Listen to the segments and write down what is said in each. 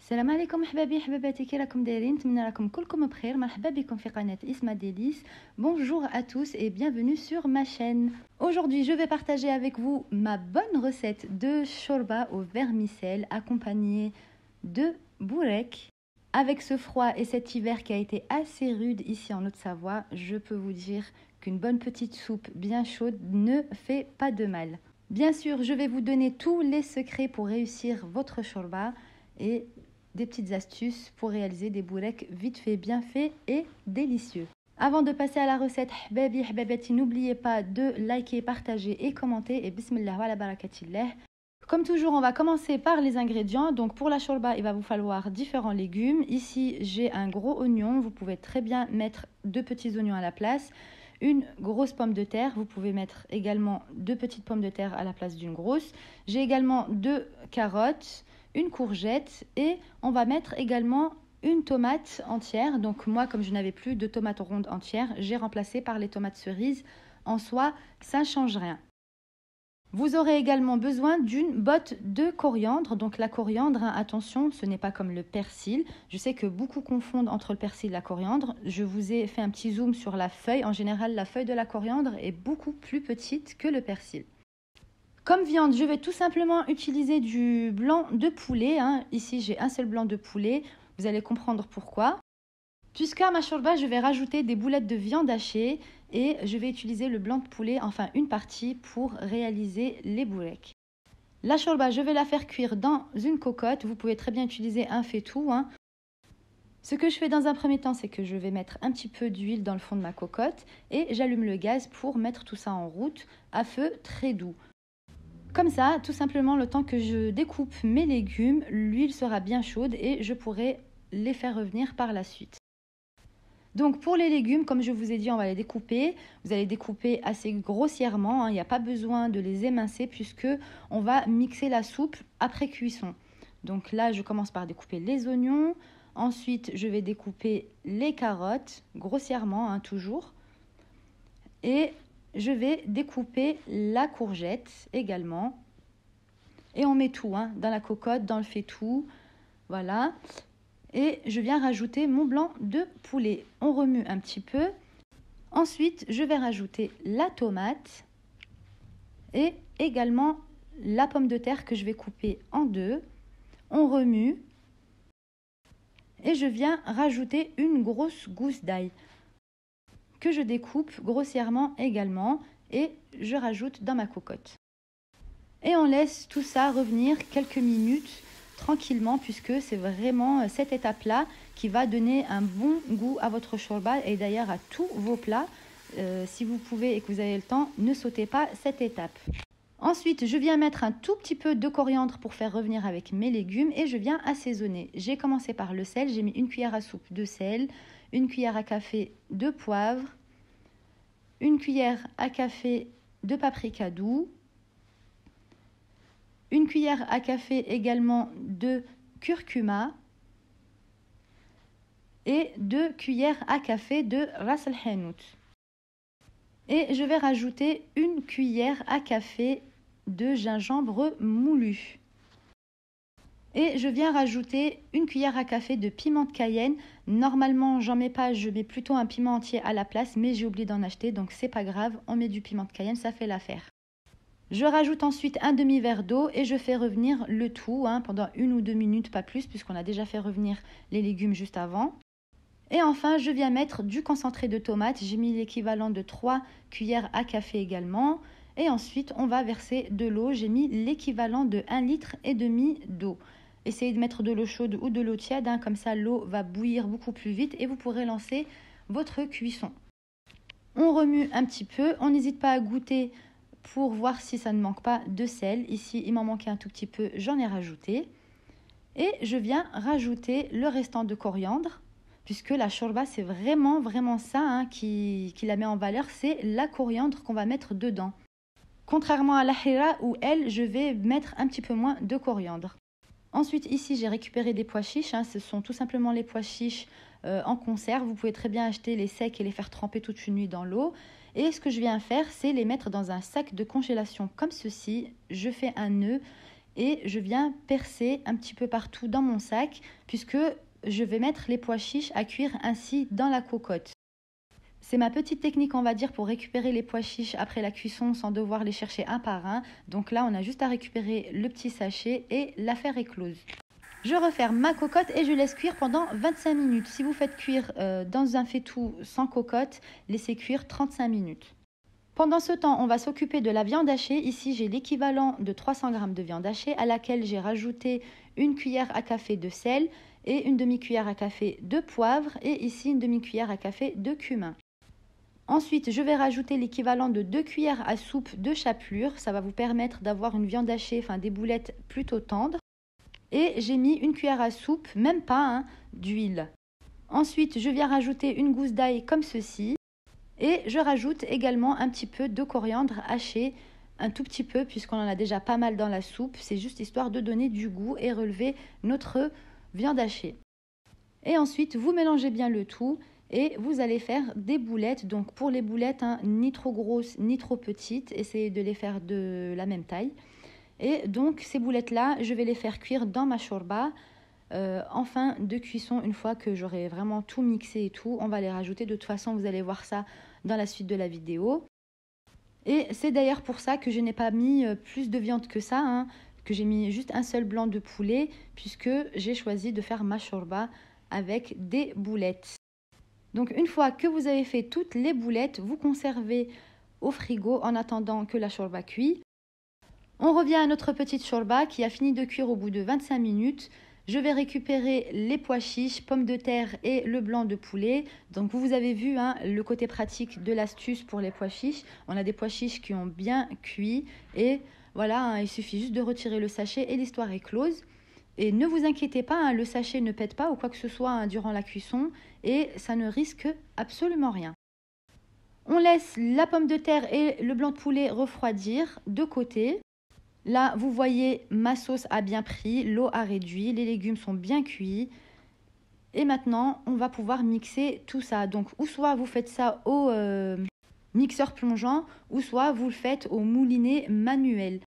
السلام عليكم حبابي حباباتي، كي راكم دايرين؟ نتمنى راكم كلكم بخير. مرحبا بكم في قناة Isma Délices. Bonjour à tous et bienvenue sur ma chaîne. Aujourd'hui, je vais partager avec vous ma bonne recette de shorba au vermicelle accompagnée de bourek. Avec ce froid et cet hiver qui a été assez rude ici en Haute-Savoie, je peux vous dire qu'une bonne petite soupe bien chaude ne fait pas de mal. Bien sûr, je vais vous donner tous les secrets pour réussir votre shorba et des petites astuces pour réaliser des boureks vite fait, bien fait et délicieux. Avant de passer à la recette, habibi habibati, n'oubliez pas de liker, partager et commenter. Et bismillah wa ala barakatillah. Comme toujours, on va commencer par les ingrédients. Donc pour la shorba, il va vous falloir différents légumes. Ici, j'ai un gros oignon. Vous pouvez très bien mettre 2 petits oignons à la place. Une grosse pomme de terre. Vous pouvez mettre également 2 petites pommes de terre à la place d'une grosse. J'ai également 2 carottes, une courgette et on va mettre également une tomate entière. Donc moi, comme je n'avais plus de tomates rondes entières, j'ai remplacé par les tomates cerises. En soi, ça ne change rien. Vous aurez également besoin d'une botte de coriandre. Donc la coriandre, attention, ce n'est pas comme le persil. Je sais que beaucoup confondent entre le persil et la coriandre. Je vous ai fait un petit zoom sur la feuille. En général, la feuille de la coriandre est beaucoup plus petite que le persil. Comme viande, je vais tout simplement utiliser du blanc de poulet. Ici, j'ai un seul blanc de poulet. Vous allez comprendre pourquoi. Puisqu'à ma shorba, je vais rajouter des boulettes de viande hachée et je vais utiliser le blanc de poulet, enfin une partie, pour réaliser les boureks. La shorba, je vais la faire cuire dans une cocotte. Vous pouvez très bien utiliser un faitout. Ce que je fais dans un premier temps, c'est que je vais mettre un petit peu d'huile dans le fond de ma cocotte et j'allume le gaz pour mettre tout ça en route à feu très doux. Comme ça, tout simplement, le temps que je découpe mes légumes, l'huile sera bien chaude et je pourrai les faire revenir par la suite. Donc pour les légumes, comme je vous ai dit, on va les découper. Vous allez découper assez grossièrement, il n'y a pas besoin de les émincer puisque on va mixer la soupe après cuisson. Donc là, je commence par découper les oignons. Ensuite, je vais découper les carottes grossièrement, toujours. Et je vais découper la courgette également. Et on met tout dans la cocotte, dans le faitout. Voilà. Et je viens rajouter mon blanc de poulet. On remue un petit peu. Ensuite, je vais rajouter la tomate et également la pomme de terre que je vais couper en 2. On remue. Et je viens rajouter une grosse gousse d'ail que je découpe grossièrement également et je rajoute dans ma cocotte. Et on laisse tout ça revenir quelques minutes tranquillement puisque c'est vraiment cette étape-là qui va donner un bon goût à votre shorba et d'ailleurs à tous vos plats. Si vous pouvez et que vous avez le temps, ne sautez pas cette étape. Ensuite, je viens mettre un tout petit peu de coriandre pour faire revenir avec mes légumes et je viens assaisonner. J'ai commencé par le sel, j'ai mis une cuillère à soupe de sel, une cuillère à café de poivre, une cuillère à café de paprika doux, une cuillère à café également de curcuma et 2 cuillères à café de ras el hanout. Et je vais rajouter une cuillère à café de gingembre moulu. Et je viens rajouter une cuillère à café de piment de Cayenne. Normalement, j'en mets pas, je mets plutôt un piment entier à la place, mais j'ai oublié d'en acheter, donc c'est pas grave, on met du piment de Cayenne, ça fait l'affaire. Je rajoute ensuite un demi-verre d'eau et je fais revenir le tout pendant 1 ou 2 minutes, pas plus, puisqu'on a déjà fait revenir les légumes juste avant. Et enfin, je viens mettre du concentré de tomate. J'ai mis l'équivalent de 3 cuillères à café également. Et ensuite, on va verser de l'eau. J'ai mis l'équivalent de 1,5 litre d'eau. Essayez de mettre de l'eau chaude ou de l'eau tiède, comme ça l'eau va bouillir beaucoup plus vite et vous pourrez lancer votre cuisson. On remue un petit peu. On n'hésite pas à goûter pour voir si ça ne manque pas de sel. Ici, il m'en manquait un tout petit peu, j'en ai rajouté. Et je viens rajouter le restant de coriandre, puisque la shorba, c'est vraiment ça qui la met en valeur, c'est la coriandre qu'on va mettre dedans. Contrairement à la hira où elle, je vais mettre un petit peu moins de coriandre. Ensuite, ici, j'ai récupéré des pois chiches. Ce sont tout simplement les pois chiches en conserve. Vous pouvez très bien acheter les secs et les faire tremper toute une nuit dans l'eau. Et ce que je viens faire, c'est les mettre dans un sac de congélation comme ceci. Je fais un nœud et je viens percer un petit peu partout dans mon sac puisque je vais mettre les pois chiches à cuire ainsi dans la cocotte. C'est ma petite technique, on va dire, pour récupérer les pois chiches après la cuisson sans devoir les chercher un par un. Donc là, on a juste à récupérer le petit sachet et l'affaire est close. Je referme ma cocotte et je laisse cuire pendant 25 minutes. Si vous faites cuire dans un faitout sans cocotte, laissez cuire 35 minutes. Pendant ce temps, on va s'occuper de la viande hachée. Ici, j'ai l'équivalent de 300 g de viande hachée à laquelle j'ai rajouté une cuillère à café de sel et une demi-cuillère à café de poivre et ici une demi-cuillère à café de cumin. Ensuite, je vais rajouter l'équivalent de 2 cuillères à soupe de chapelure. Ça va vous permettre d'avoir une viande hachée, des boulettes plutôt tendres. Et j'ai mis une cuillère à soupe, même pas, d'huile. Ensuite, je viens rajouter une gousse d'ail comme ceci. Et je rajoute également un petit peu de coriandre haché, un tout petit peu puisqu'on en a déjà pas mal dans la soupe. C'est juste histoire de donner du goût et relever notre viande hachée. Et ensuite, vous mélangez bien le tout. Et vous allez faire des boulettes. Donc pour les boulettes, ni trop grosses ni trop petites, essayez de les faire de la même taille. Et donc ces boulettes-là, je vais les faire cuire dans ma shorba. En fin de cuisson, une fois que j'aurai vraiment tout mixé et tout, on va les rajouter. De toute façon, vous allez voir ça dans la suite de la vidéo. Et c'est d'ailleurs pour ça que je n'ai pas mis plus de viande que ça, que j'ai mis juste un seul blanc de poulet, puisque j'ai choisi de faire ma shorba avec des boulettes. Donc une fois que vous avez fait toutes les boulettes, vous conservez au frigo en attendant que la shorba cuise. On revient à notre petite shorba qui a fini de cuire au bout de 25 minutes. Je vais récupérer les pois chiches, pommes de terre et le blanc de poulet. Donc vous avez vu le côté pratique de l'astuce pour les pois chiches. On a des pois chiches qui ont bien cuit et voilà, il suffit juste de retirer le sachet et l'histoire est close. Et ne vous inquiétez pas, le sachet ne pète pas ou quoi que ce soit durant la cuisson et ça ne risque absolument rien. On laisse la pomme de terre et le blanc de poulet refroidir de côté. Là, vous voyez, ma sauce a bien pris, l'eau a réduit, les légumes sont bien cuits. Et maintenant, on va pouvoir mixer tout ça. Donc, ou soit vous faites ça au mixeur plongeant, ou soit vous le faites au moulinet manuel.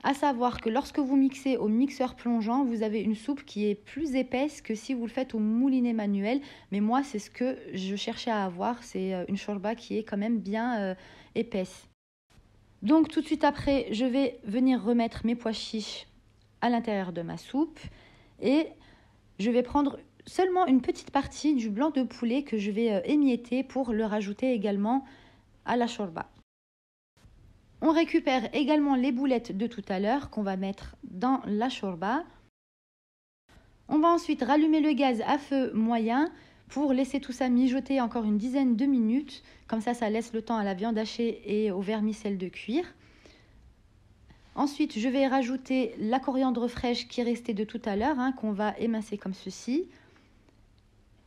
À savoir que lorsque vous mixez au mixeur plongeant, vous avez une soupe qui est plus épaisse que si vous le faites au moulinet manuel. Mais moi, c'est ce que je cherchais à avoir. C'est une shorba qui est quand même bien épaisse. Donc tout de suite après, je vais venir remettre mes pois chiches à l'intérieur de ma soupe. Et je vais prendre seulement une petite partie du blanc de poulet que je vais émietter pour le rajouter également à la shorba. On récupère également les boulettes de tout à l'heure qu'on va mettre dans la shorba. On va ensuite rallumer le gaz à feu moyen pour laisser tout ça mijoter encore une dizaine de minutes. Comme ça laisse le temps à la viande hachée et au vermicelle de cuire. Ensuite, je vais rajouter la coriandre fraîche qui est restée de tout à l'heure, qu'on va émincer comme ceci.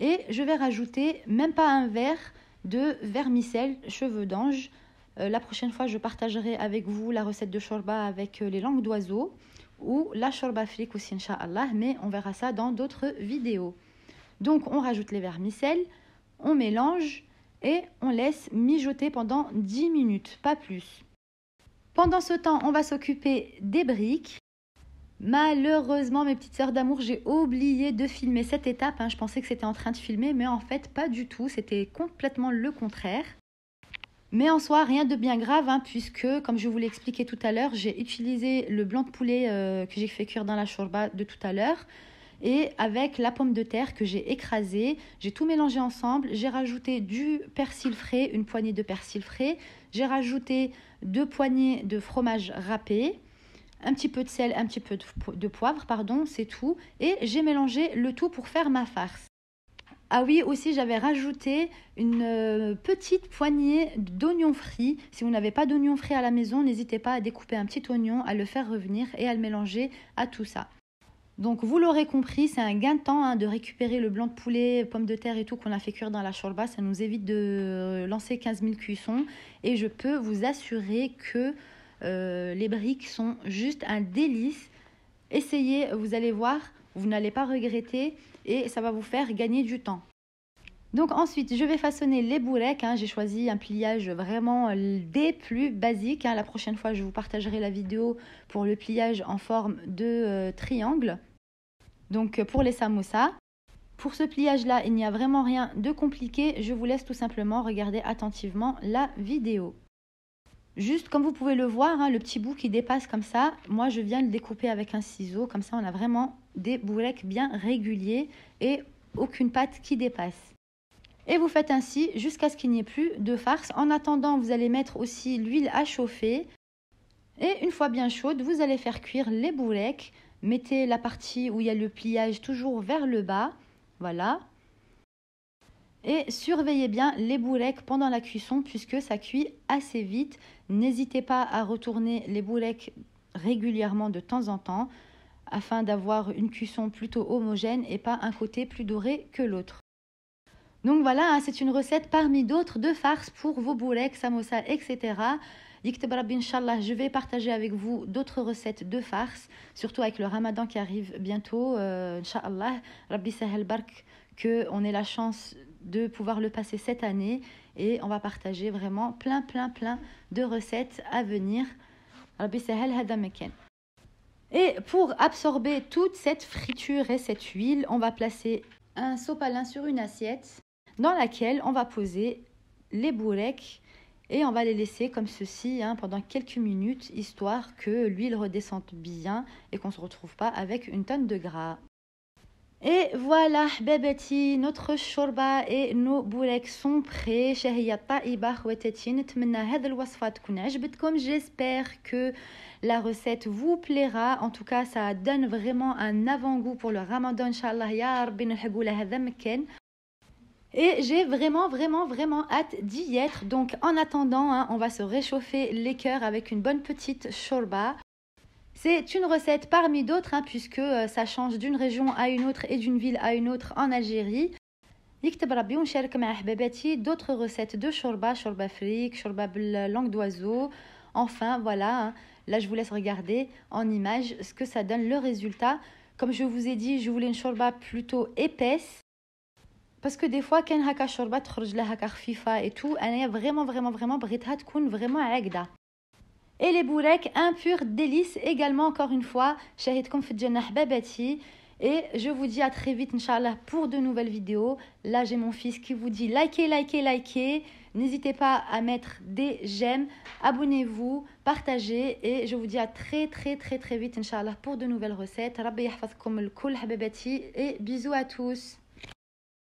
Et je vais rajouter même pas un verre de vermicelle cheveux d'ange. La prochaine fois, je partagerai avec vous la recette de shorba avec les langues d'oiseaux ou la shorba flic aussi, Inch'Allah, mais on verra ça dans d'autres vidéos. Donc, on rajoute les vermicelles, on mélange et on laisse mijoter pendant 10 minutes, pas plus. Pendant ce temps, on va s'occuper des briques. Malheureusement, mes petites sœurs d'amour, j'ai oublié de filmer cette étape. Je pensais que c'était en train de filmer, mais en fait, pas du tout. C'était complètement le contraire. Mais en soi, rien de bien grave, puisque, comme je vous l'ai expliqué tout à l'heure, j'ai utilisé le blanc de poulet que j'ai fait cuire dans la shorba de tout à l'heure. Et avec la pomme de terre que j'ai écrasée, j'ai tout mélangé ensemble. J'ai rajouté du persil frais, une poignée de persil frais. J'ai rajouté 2 poignées de fromage râpé, un petit peu de sel, un petit peu de poivre, c'est tout. Et j'ai mélangé le tout pour faire ma farce. Ah oui, aussi j'avais rajouté une petite poignée d'oignons frits. Si vous n'avez pas d'oignons frits à la maison, n'hésitez pas à découper un petit oignon, à le faire revenir et à le mélanger à tout ça. Donc vous l'aurez compris, c'est un gain de temps de récupérer le blanc de poulet, pommes de terre et tout qu'on a fait cuire dans la shorba. Ça nous évite de lancer 15 000 cuissons. Et je peux vous assurer que les briques sont juste un délice. Essayez, vous allez voir, vous n'allez pas regretter et ça va vous faire gagner du temps. Donc ensuite, je vais façonner les boureks. J'ai choisi un pliage vraiment des plus basiques. La prochaine fois, je vous partagerai la vidéo pour le pliage en forme de triangle. Donc pour les samoussas. Pour ce pliage-là, il n'y a vraiment rien de compliqué. Je vous laisse tout simplement regarder attentivement la vidéo. Juste comme vous pouvez le voir, le petit bout qui dépasse comme ça, moi je viens le découper avec un ciseau. Comme ça, on a vraiment des boureks bien réguliers et aucune pâte qui dépasse. Et vous faites ainsi jusqu'à ce qu'il n'y ait plus de farce. En attendant, vous allez mettre aussi l'huile à chauffer. Et une fois bien chaude, vous allez faire cuire les boureks. Mettez la partie où il y a le pliage toujours vers le bas. Voilà. Et surveillez bien les boureks pendant la cuisson puisque ça cuit assez vite. N'hésitez pas à retourner les boureks régulièrement de temps en temps afin d'avoir une cuisson plutôt homogène et pas un côté plus doré que l'autre. Donc voilà, c'est une recette parmi d'autres de farce pour vos boureks, samosas, etc. Yikteb Rabbi, Inch'Allah, je vais partager avec vous d'autres recettes de farce, surtout avec le Ramadan qui arrive bientôt. Inch'Allah, Rabbi Sahel Bark, qu'on ait la chance de pouvoir le passer cette année. Et on va partager vraiment plein de recettes à venir. Rabbi Sahel Hada Meken. Et pour absorber toute cette friture et cette huile, on va placer un sopalin sur une assiette dans laquelle on va poser les boureks et on va les laisser comme ceci pendant quelques minutes, histoire que l'huile redescende bien et qu'on ne se retrouve pas avec une tonne de gras. Et voilà, bébéti, notre shorba et nos boureks sont prêts. J'espère que la recette vous plaira. En tout cas, ça donne vraiment un avant-goût pour le Ramadan, Inch'Allah. Ya Rabbi nulhaqoula hadha mkan. Et j'ai vraiment hâte d'y être. Donc en attendant, on va se réchauffer les cœurs avec une bonne petite shorba. C'est une recette parmi d'autres puisque ça change d'une région à une autre et d'une ville à une autre en Algérie. يكتب ربي ونشارك مع حباباتي d'autres recettes de shorba, shorba fric, shorba langue d'oiseau. Enfin voilà, là je vous laisse regarder en image ce que ça donne le résultat. Comme je vous ai dit, je voulais une shorba plutôt épaisse. Parce que des fois كان هكا شوربه تخرج لها هكا خفيفه et tout انا vraiment بغيتها تكون vraiment عاقده. Et les boureks, un pur délice également encore une fois. شاهدكم في الجنة حباباتي. Et je vous dis à très vite Inch'Allah pour de nouvelles vidéos. Là j'ai mon fils qui vous dit likez. N'hésitez pas à mettre des j'aime, abonnez-vous, partagez et je vous dis à très vite Inch'Allah pour de nouvelles recettes. Rabbi yahfazkoum الكل حباباتي et bisous à tous.